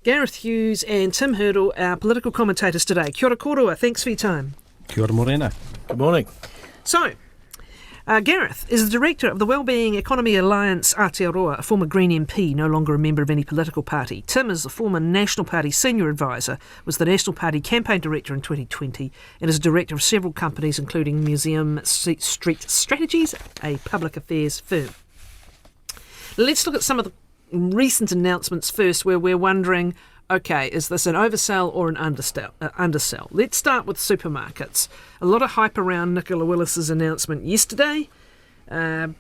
Gareth Hughes and Tim Hurdle, our political commentators today. Kia ora kōrua, thanks for your time. Kia ora morena. Good morning. So, Gareth is the director of the Wellbeing Economy Alliance Aotearoa, a former Green MP, no longer a member of any political party. Tim is the former National Party senior advisor, was the National Party campaign director in 2020, and is a director of several companies, including Museum Street Strategies, a public affairs firm. Let's look at some of the recent announcements first, where we're wondering, okay, is this an oversell or an undersell? Let's start with supermarkets. A lot of hype around Nicola Willis's announcement yesterday, and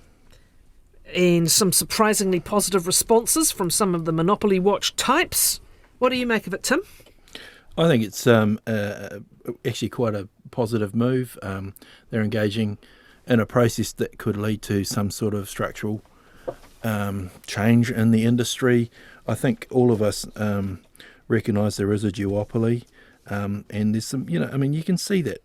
some surprisingly positive responses from some of the Monopoly Watch types. What do you make of it, Tim? I think it's actually quite a positive move. They're engaging in a process that could lead to some sort of structural change in the industry. I think all of us recognise there is a duopoly, and there's some, you can see that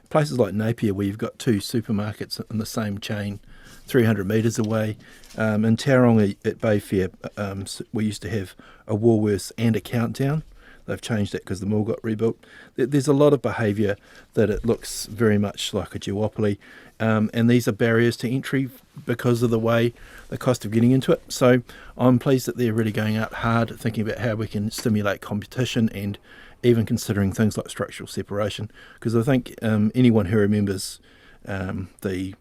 places like Napier, where you've got two supermarkets in the same chain 300 metres away. In Tauranga at Bayfair, we used to have a Woolworths and a Countdown. They've changed that because the mall got rebuilt. There's a lot of behaviour that it looks very much like a duopoly, and these are barriers to entry because of the cost of getting into it. So I'm pleased that they're really going out hard, thinking about how we can stimulate competition and even considering things like structural separation. Because I think anyone who remembers the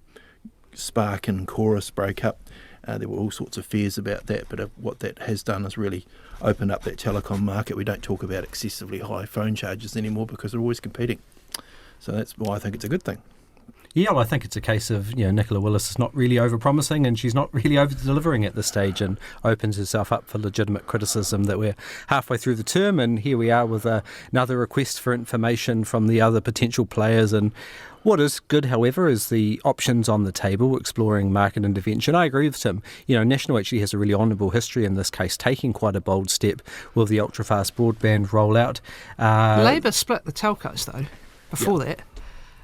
Spark and Chorus breakup, there were all sorts of fears about that, but what that has done is really opened up that telecom market. We don't talk about excessively high phone charges anymore because they're always competing. So that's why I think it's a good thing. Yeah, well, I think it's a case of, Nicola Willis is not really over-promising and she's not really over-delivering at this stage, and opens herself up for legitimate criticism that we're halfway through the term, and here we are with another request for information from the other potential players. And what is good, however, is the options on the table, exploring market intervention. I agree with Tim. National actually has a really honourable history in this case, taking quite a bold step with the ultra-fast broadband rollout. Labour split the telcos, though, before that.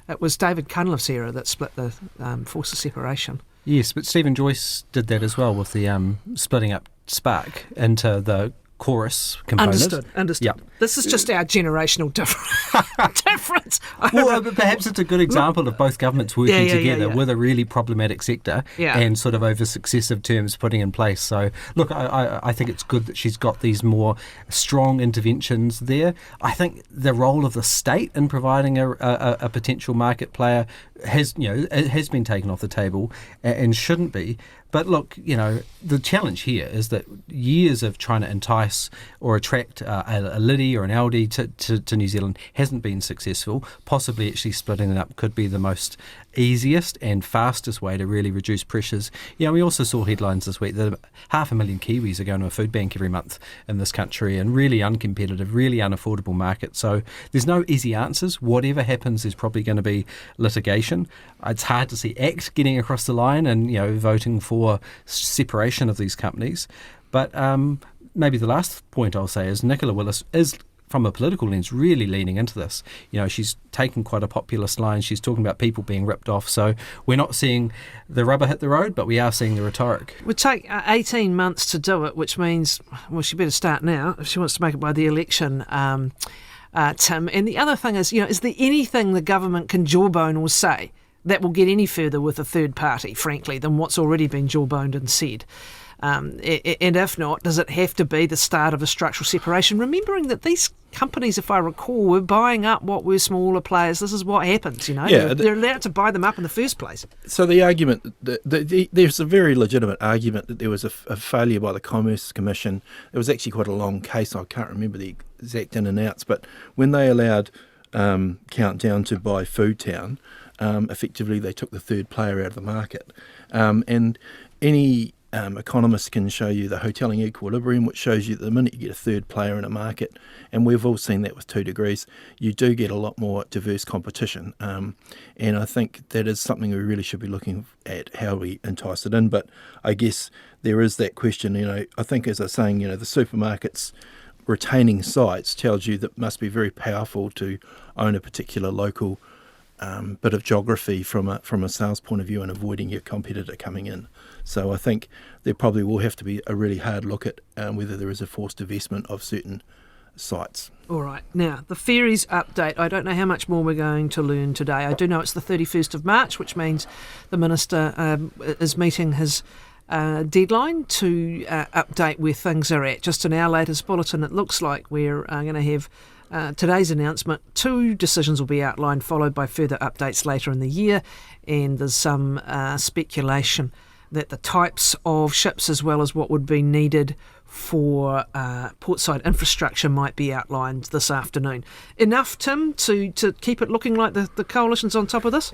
It was David Cunliffe's era that split the force of separation. Yes, but Stephen Joyce did that as well with the splitting up Spark into the Chorus component. Understood. Yep. This is just our generational difference. Well, but perhaps it's a good example of both governments working together with a really problematic sector and sort of over successive terms putting in place. So, look, I think it's good that she's got these more strong interventions there. I think the role of the state in providing a potential market player has been taken off the table and shouldn't be. But look, the challenge here is that years of trying to entice or attract a Liddy or an Aldi to New Zealand hasn't been successful. Possibly actually splitting it up could be the most easiest and fastest way to really reduce pressures. We also saw headlines this week that 500,000 Kiwis are going to a food bank every month in this country, and really uncompetitive, really unaffordable market. So there's no easy answers. Whatever happens, there's probably going to be litigation. It's hard to see ACT getting across the line and voting for separation of these companies. But maybe the last point I'll say is Nicola Willis is, from a political lens, really leaning into this. She's taken quite a populist line. She's talking about people being ripped off. So we're not seeing the rubber hit the road, but we are seeing the rhetoric. It would take 18 months to do it, which means, she better start now if she wants to make it by the election, Tim. And the other thing is, is there anything the government can jawbone or say that will get any further with a third party, frankly, than what's already been jawboned and said? And if not, does it have to be the start of a structural separation? Remembering that these companies, if I recall, were buying up what were smaller players. This is what happens, They're allowed to buy them up in the first place. So the argument, there's a very legitimate argument that there was a failure by the Commerce Commission. It was actually quite a long case. I can't remember the exact in and outs, but when they allowed Countdown to buy Foodtown, effectively they took the third player out of the market. And any economists can show you the hotelling equilibrium, which shows you that the minute you get a third player in a market, and we've all seen that with 2 degrees, you do get a lot more diverse competition. And I think that is something we really should be looking at, how we entice it in. But I guess there is that question, I think, as I was saying, the supermarkets retaining sites tells you that it must be very powerful to own a particular local bit of geography from a sales point of view and avoiding your competitor coming in. So I think there probably will have to be a really hard look at whether there is a forced divestment of certain sites. All right. Now, the ferries update. I don't know how much more we're going to learn today. I do know it's the 31st of March, which means the Minister is meeting his deadline to update where things are at. Just in our latest bulletin, it looks like we're going to have today's announcement. 2 decisions will be outlined, followed by further updates later in the year, and there's some speculation that the types of ships as well as what would be needed for portside infrastructure might be outlined this afternoon. Enough, Tim, to keep it looking like the coalition's on top of this?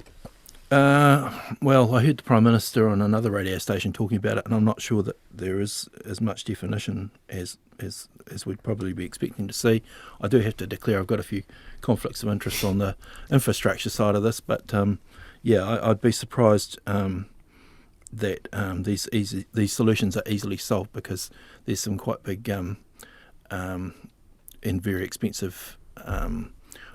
Well, I heard the Prime Minister on another radio station talking about it, and I'm not sure that there is as much definition as we'd probably be expecting to see. I do have to declare I've got a few conflicts of interest on the infrastructure side of this, but I'd be surprised that these solutions are easily solved, because there's some quite big and very expensive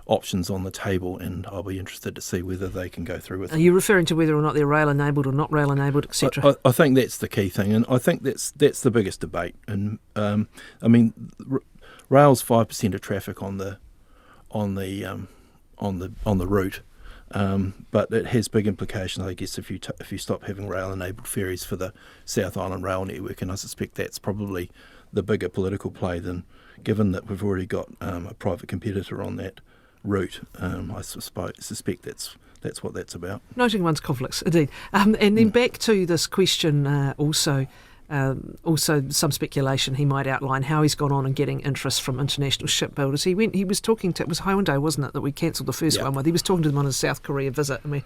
options on the table, and I'll be interested to see whether they can go through with them. Are you referring to whether or not they're rail-enabled or not rail-enabled, etc.? I think that's the key thing, and I think that's the biggest debate. And rail's 5% of traffic on the route, but it has big implications, I guess, if you stop having rail-enabled ferries for the South Island rail network, and I suspect that's probably the bigger political play, than given that we've already got a private competitor on that route. I suspect that's what that's about. Noting one's conflicts, indeed. And then back to this question also some speculation he might outline how he's gone on and getting interest from international shipbuilders. He was talking to, it was Hyundai, wasn't it, that we cancelled the first one with. He was talking to them on his South Korea visit, and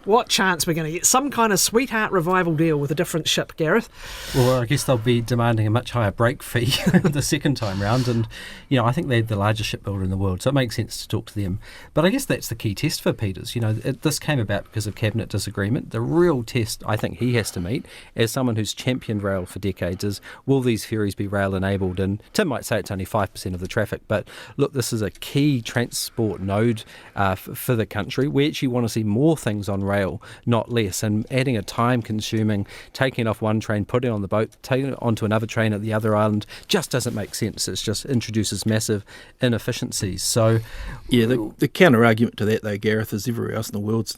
what chance we're going to get some kind of sweetheart revival deal with a different ship, Gareth? Well, I guess they'll be demanding a much higher break fee the second time round, and I think they're the largest shipbuilder in the world, so it makes sense to talk to them. But I guess that's the key test for Peters. This came about because of cabinet disagreement. The real test I think he has to meet, as someone who's championed rail for decades, is will these ferries be rail enabled? And Tim might say it's only 5% of the traffic, but look, this is a key transport node for the country. We actually want to see more things on rail, not less, and adding a time consuming, taking it off one train, putting it on the boat, taking it onto another train at the other island just doesn't make sense. It just introduces massive inefficiencies. So the counter argument to that, though, Gareth, is everywhere else in the world's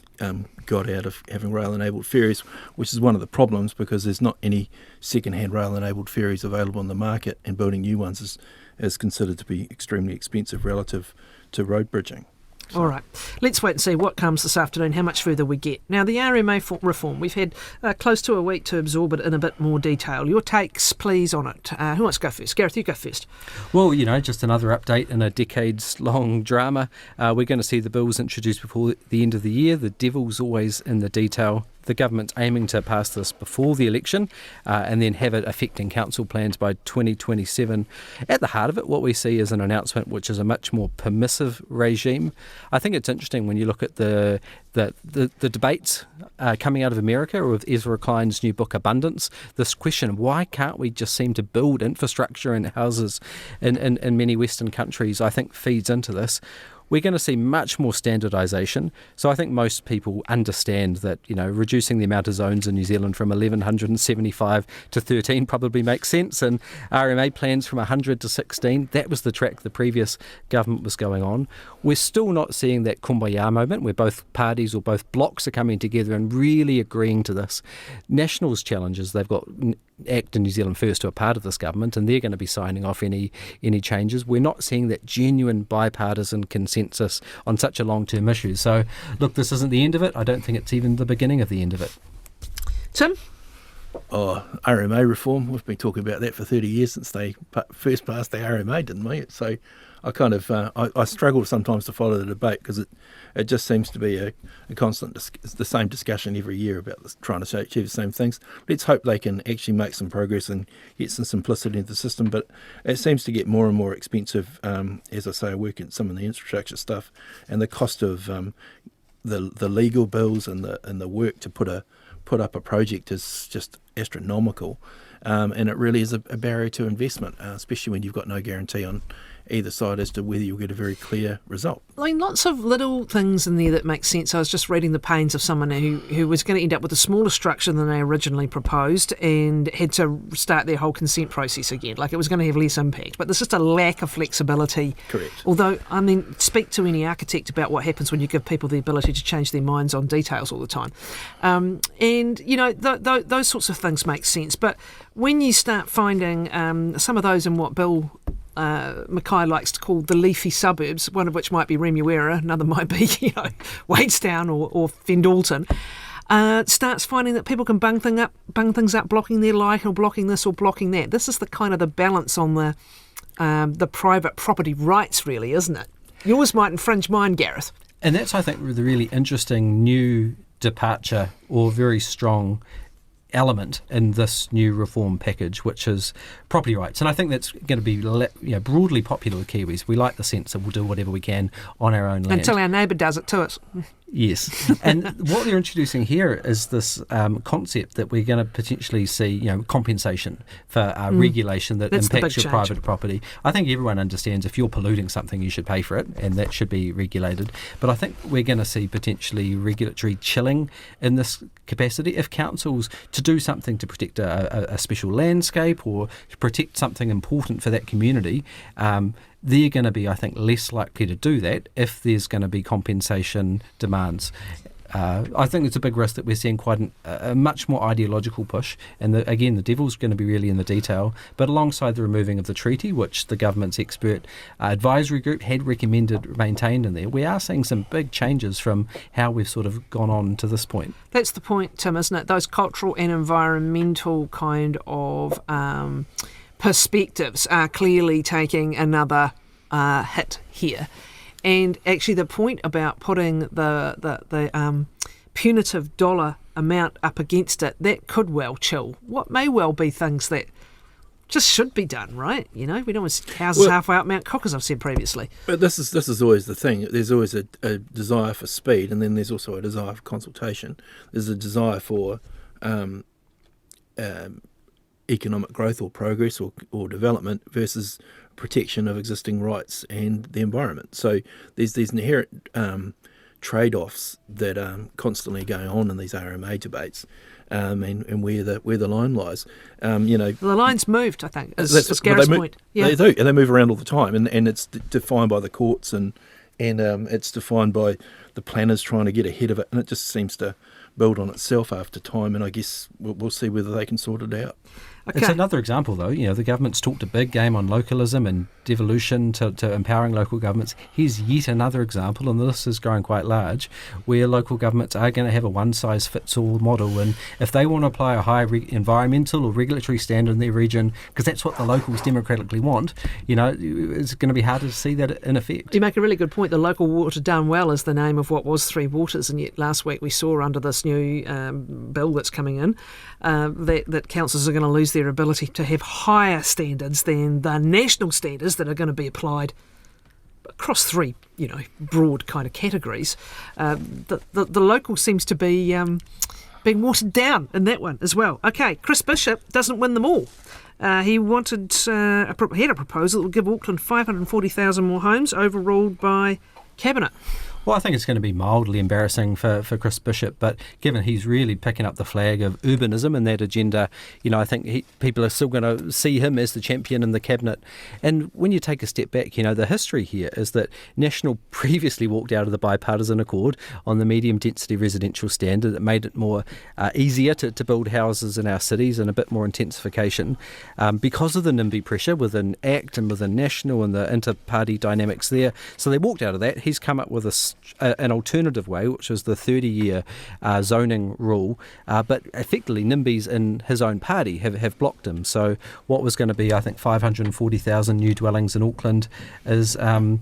got out of having rail-enabled ferries, which is one of the problems, because there's not any second-hand rail-enabled ferries available in the market, and building new ones is considered to be extremely expensive relative to road bridging. So. All right, let's wait and see what comes this afternoon, how much further we get. Now, the RMA reform, we've had close to a week to absorb it in a bit more detail. Your takes, please, on it. Who wants to go first? Gareth, you go first. Well, just another update in a decades-long drama. We're going to see the bills introduced before the end of the year. The devil's always in the detail. The government's aiming to pass this before the election and then have it affecting council plans by 2027. At the heart of it, what we see is an announcement which is a much more permissive regime. I think it's interesting when you look at the debates coming out of America with Ezra Klein's new book, Abundance, this question of why can't we just seem to build infrastructure and houses in many Western countries, I think feeds into this. We're going to see much more standardisation. So I think most people understand that, reducing the amount of zones in New Zealand from 1,175 to 13 probably makes sense. And RMA plans from 100 to 16, that was the track the previous government was going on. We're still not seeing that kumbaya moment where both parties or both blocs are coming together and really agreeing to this. Nationals' challenges, they've got ACT and New Zealand First, who are part of this government, and they're going to be signing off any changes. We're not seeing that genuine bipartisan consensus on such a long-term issue. So, look, this isn't the end of it. I don't think it's even the beginning of the end of it. Tim? RMA reform. We've been talking about that for 30 years since they first passed the RMA, didn't we? So I kind of I struggle sometimes to follow the debate, because it just seems to be a constant the same discussion every year about trying to achieve the same things. Let's hope they can actually make some progress and get some simplicity into the system, but it seems to get more and more expensive. As I say, I work in some of the infrastructure stuff, and the cost of the legal bills and the work to put up a project is just astronomical, and it really is a barrier to investment, especially when you've got no guarantee on either side as to whether you'll get a very clear result. I mean, lots of little things in there that make sense. I was just reading the pains of someone who was going to end up with a smaller structure than they originally proposed and had to start their whole consent process again. Like, it was going to have less impact. But there's just a lack of flexibility. Correct. Although, I mean, speak to any architect about what happens when you give people the ability to change their minds on details all the time. And, you know, those sorts of things make sense. But when you start finding some of those in what Bill Mackay likes to call the leafy suburbs, one of which might be Remuera, another might be, you know, Wadestown or Fendalton, starts finding that people can bung things up, blocking their light or blocking this or blocking that. This is the kind of the balance on the private property rights, really, isn't it? Yours might infringe mine, Gareth. And that's, I think, the really interesting new departure or very strong element in this new reform package, which is property rights. And I think that's going to be broadly popular with Kiwis. We like the sense that we'll do whatever we can on our own land. Until our neighbour does it to us. Yes. And what they're introducing here is this concept that we're going to potentially see, compensation for regulation that impacts your private property. I think everyone understands if you're polluting something, you should pay for it, and that should be regulated. But I think we're going to see potentially regulatory chilling in this capacity. If councils to do something to protect a special landscape or to protect something important for that community, they're going to be, I think, less likely to do that if there's going to be compensation demands. I think it's a big risk that we're seeing quite a much more ideological push. And again, the devil's going to be really in the detail. But alongside the removing of the treaty, which the government's expert advisory group had recommended maintained in there, we are seeing some big changes from how we've sort of gone on to this point. That's the point, Tim, isn't it? Those cultural and environmental kind of perspectives are clearly taking another hit here. And actually the point about putting the punitive dollar amount up against it, that could well chill what may well be things that just should be done, right? You know, we don't want houses halfway up Mount Cook, as I've said previously. But this is always the thing. There's always a desire for speed, and then there's also a desire for consultation. There's a desire for economic growth or progress or development versus protection of existing rights and the environment. So there's these inherent trade-offs that are constantly going on in these RMA debates, and where the line lies. The line's moved, I think, is Gareth's point. Yeah. They do, and they move around all the time, and it's defined by the courts and it's defined by the planners trying to get ahead of it, and it just seems to build on itself after time, and I guess we'll see whether they can sort it out. Okay. It's another example, though. The government's talked a big game on localism and devolution to empowering local governments. Here's yet another example, and this is growing quite large, where local governments are going to have a one-size-fits-all model, and if they want to apply a high environmental or regulatory standard in their region, because that's what the locals democratically want, it's going to be harder to see that in effect. You make a really good point. The local water done well is the name of what was Three Waters, and yet last week we saw under this new bill that's coming in that councils are going to lose their ability to have higher standards than the national standards that are going to be applied across three, broad kind of categories. The local seems to be being watered down in that one as well. Okay, Chris Bishop doesn't win them all. He had a proposal that would give Auckland 540,000 more homes, overruled by Cabinet. Well, I think it's going to be mildly embarrassing for Chris Bishop, but given he's really picking up the flag of urbanism and that agenda, I think people are still going to see him as the champion in the Cabinet. And when you take a step back, the history here is that National previously walked out of the bipartisan accord on the medium density residential standard that made it more easier to build houses in our cities and a bit more intensification. Because of the NIMBY pressure within ACT and within National and the inter-party dynamics there. So they walked out of that. He's come up with an alternative way, which is the 30-year zoning rule, but effectively NIMBYs in his own party have blocked him. So what was going to be, I think, 540,000 new dwellings in Auckland is going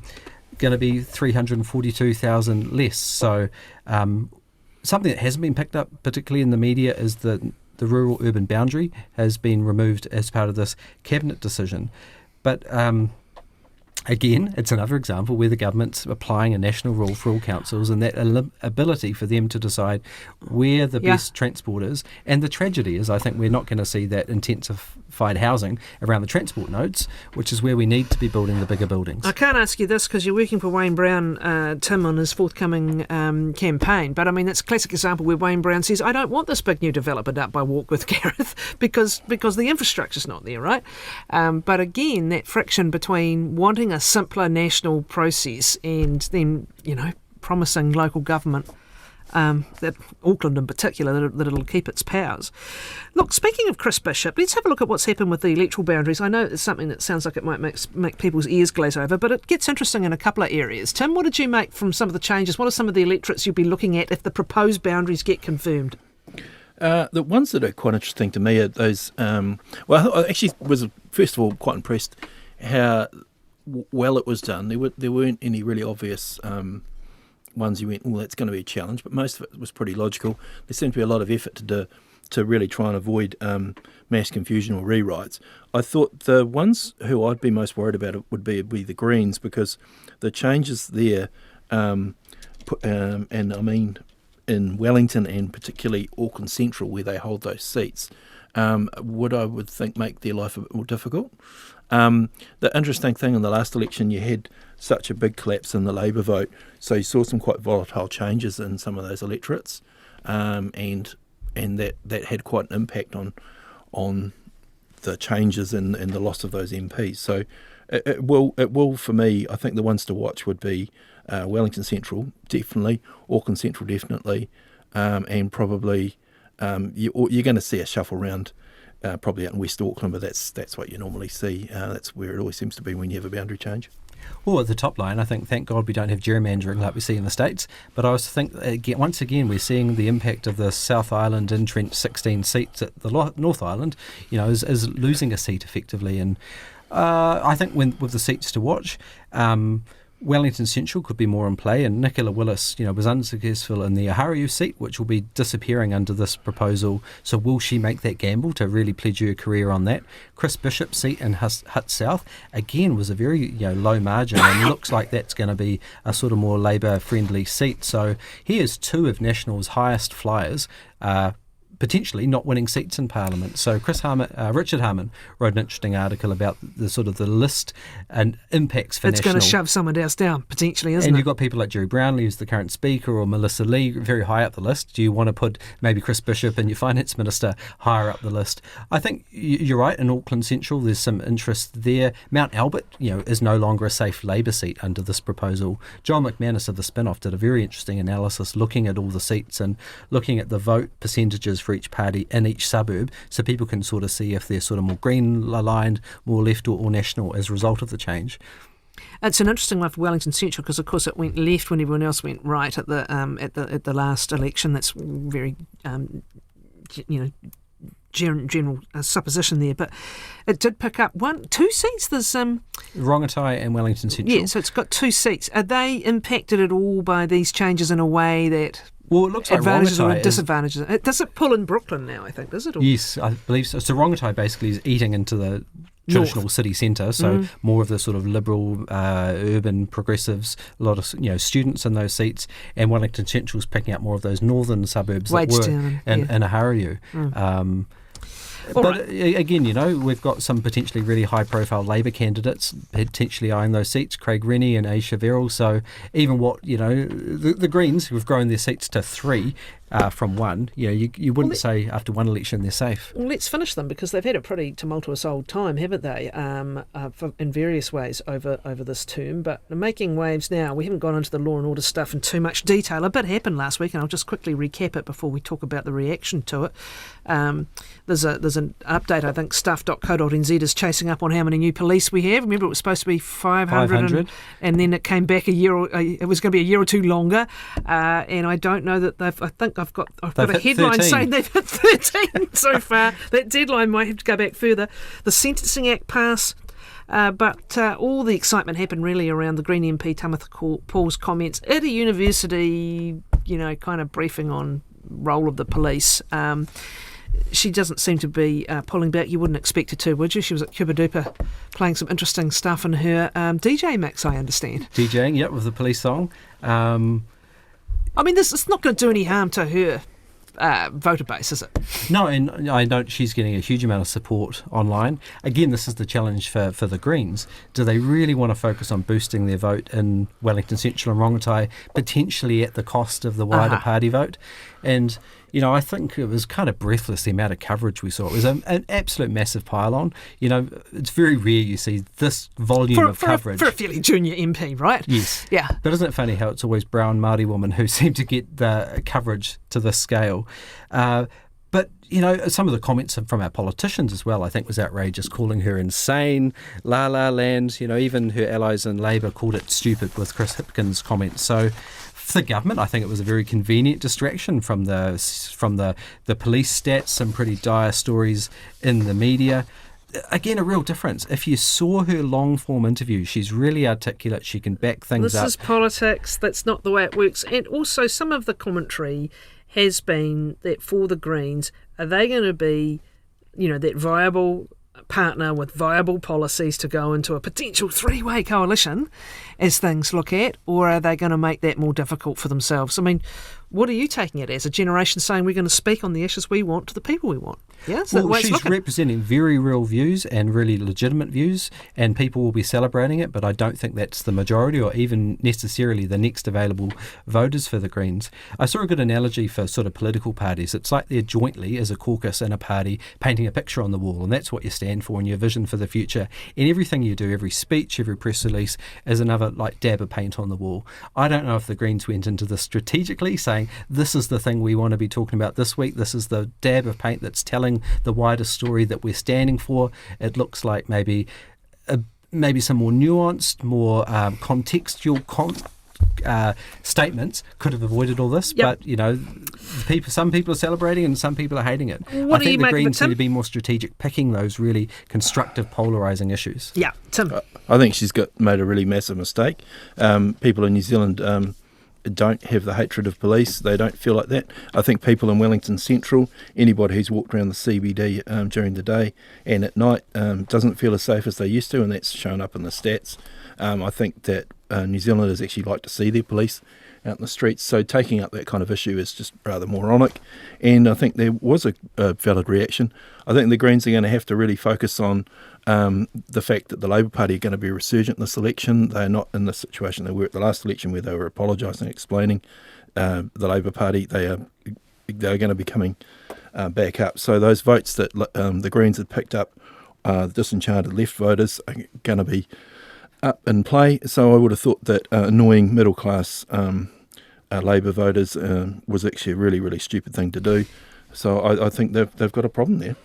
to be 342,000 less. So something that hasn't been picked up particularly in the media is the rural-urban boundary has been removed as part of this Cabinet decision. But Again, it's another example where the government's applying a national rule for all councils, and that ability for them to decide where the best transport is. And the tragedy is, I think we're not going to see that intensified housing around the transport nodes, which is where we need to be building the bigger buildings. I can't ask you this because you're working for Wayne Brown, Tim, on his forthcoming campaign, but I mean, it's a classic example where Wayne Brown says, I don't want this big new development up by Warkworth, Gareth, because the infrastructure's not there, right? But again, that friction between wanting a simpler national process and then, promising local government, that Auckland in particular, that it'll keep its powers. Look, speaking of Chris Bishop, let's have a look at what's happened with the electoral boundaries. I know it's something that sounds like it might make people's ears glaze over, but it gets interesting in a couple of areas. Tim, what did you make from some of the changes? What are some of the electorates you'll be looking at if the proposed boundaries get confirmed? The ones that are quite interesting to me are those... I actually was, first of all, quite impressed how well it was done. There weren't any really obvious ones you went, well, that's going to be a challenge, but most of it was pretty logical. There seemed to be a lot of effort to really try and avoid mass confusion or rewrites. I thought the ones who I'd be most worried about would be the Greens, because the changes there, and I mean in Wellington and particularly Auckland Central, where they hold those seats, I would think make their life a bit more difficult. The interesting thing in the last election, you had such a big collapse in the Labour vote, so you saw some quite volatile changes in some of those electorates, and that had quite an impact on the changes and the loss of those MPs. So it will for me. I think the ones to watch would be Wellington Central, definitely, Auckland Central, definitely, and probably you're going to see a shuffle round. Probably out in West Auckland, but that's what you normally see. That's where it always seems to be when you have a boundary change. Well, at the top line, I think, thank God we don't have gerrymandering like we see in the States. But I also think, once again, we're seeing the impact of the South Island entrenched 16 seats at the North Island, is losing a seat effectively. And I think with the seats to watch, Wellington Central could be more in play, and Nicola Willis, was unsuccessful in the Ahariu seat, which will be disappearing under this proposal. So will she make that gamble to really pledge her career on that? Chris Bishop's seat in Hutt South, again, was a very low margin, and looks like that's going to be a sort of more Labour-friendly seat. So here's two of National's highest flyers, potentially not winning seats in Parliament. So Richard Harman wrote an interesting article about the list and impacts for National. It's going to shove someone else down, potentially, isn't it? And you've got people like Jerry Brownlee, who's the current Speaker, or Melissa Lee, very high up the list. Do you want to put maybe Chris Bishop and your Finance Minister higher up the list? I think you're right, in Auckland Central there's some interest there. Mount Albert, is no longer a safe Labour seat under this proposal. John McManus of the Spin-Off did a very interesting analysis looking at all the seats and looking at the vote percentages for each party in each suburb, so people can sort of see if they're sort of more green aligned, more left or National as a result of the change. It's an interesting one for Wellington Central because, of course, it went left when everyone else went right at the last election. That's very general supposition there, but it did pick up two seats. There's Rongotai and Wellington Central. Yeah, so it's got two seats. Are they impacted at all by these changes in a way that? Well, it looks like advantages Rongotai or disadvantages. Does it pull in Brooklyn now, I think, does it? Or? Yes, I believe so. So Rongotai basically is eating into the traditional city centre, so more of the sort of liberal, urban progressives, a lot of students in those seats, and Wellington Central is picking up more of those northern suburbs that were in Ahariu. But again, we've got some potentially really high-profile Labour candidates potentially eyeing those seats, Craig Rennie and Aisha Verrill. So even the Greens, who have grown their seats to 3 from 1, you wouldn't say after one election they're safe. Well, let's finish them because they've had a pretty tumultuous old time, haven't they, in various ways over this term. But they're making waves now. We haven't gone into the law and order stuff in too much detail. A bit happened last week, and I'll just quickly recap it before we talk about the reaction to it. There's an update. I think stuff.co.nz is chasing up on how many new police we have. Remember, it was supposed to be 500. And then it came back it was going to be a year or two longer. And I don't know that I've got a headline 13. saying they've hit 13 so far. That deadline might have to go back further. The Sentencing Act pass. But all the excitement happened really around the Green MP Tamitha Paul's comments at a university, kind of briefing on role of the police. she doesn't seem to be pulling back. You wouldn't expect her to, would you? She was at Cuba Duper playing some interesting stuff in her DJ mix, I understand. DJing, yep, with the police song. I mean, it's not going to do any harm to her voter base, is it? No, and I know she's getting a huge amount of support online. Again, this is the challenge for the Greens. Do they really want to focus on boosting their vote in Wellington Central and Rongotai, potentially at the cost of the wider party vote? And, I think it was kind of breathless, the amount of coverage we saw. It was an absolute massive pile-on. It's very rare you see this volume of coverage. For a fairly junior MP, right? Yes. Yeah. But isn't it funny how it's always brown Māori women who seem to get the coverage to this scale? But, some of the comments from our politicians as well, I think, was outrageous, calling her insane, la la land. Even her allies in Labour called it stupid with Chris Hipkins' comments. So for the government, I think it was a very convenient distraction from the police stats, some pretty dire stories in the media. Again, a real difference. If you saw her long-form interview, she's really articulate. She can back things up. This is politics. That's not the way it works. And also, some of the commentary has been that for the Greens, are they going to be, that viable partner with viable policies to go into a potential three-way coalition as things look at, or are they going to make that more difficult for themselves? I mean, what are you taking it as? A generation saying we're going to speak on the issues we want to the people we want? Yeah, so well, she's representing very real views and really legitimate views, and people will be celebrating it, but I don't think that's the majority or even necessarily the next available voters for the Greens. I saw a good analogy for sort of political parties. It's like they're jointly, as a caucus and a party, painting a picture on the wall, and that's what you stand for and your vision for the future. And everything you do, every speech, every press release, is another like dab of paint on the wall. I don't know if the Greens went into this strategically, saying this is the thing we want to be talking about this week, this is the dab of paint that's telling the wider story that we're standing for. It looks like maybe some more nuanced, more contextual statements could have avoided all this. Yep. But some people are celebrating and some people are hating it. I think the Greens need to be more strategic, picking those really constructive, polarising issues. Yeah, Tim. I think she's made a really massive mistake. People in New Zealand don't have the hatred of police. They don't feel like that. I think people in Wellington Central, anybody who's walked around the CBD during the day and at night doesn't feel as safe as they used to, and that's shown up in the stats. I think that New Zealanders actually like to see their police out in the streets, so taking up that kind of issue is just rather moronic, and I think there was a valid reaction. I think the Greens are going to have to really focus on the fact that the Labour Party are going to be resurgent in this election. They're not in the situation they were at the last election where they were apologising, explaining. The Labour Party, they're going to be coming back up. So those votes that the Greens had picked up, the disenchanted left voters, are going to be up in play. So I would have thought that annoying middle class Labour voters was actually a really, really stupid thing to do. So I think they've got a problem there.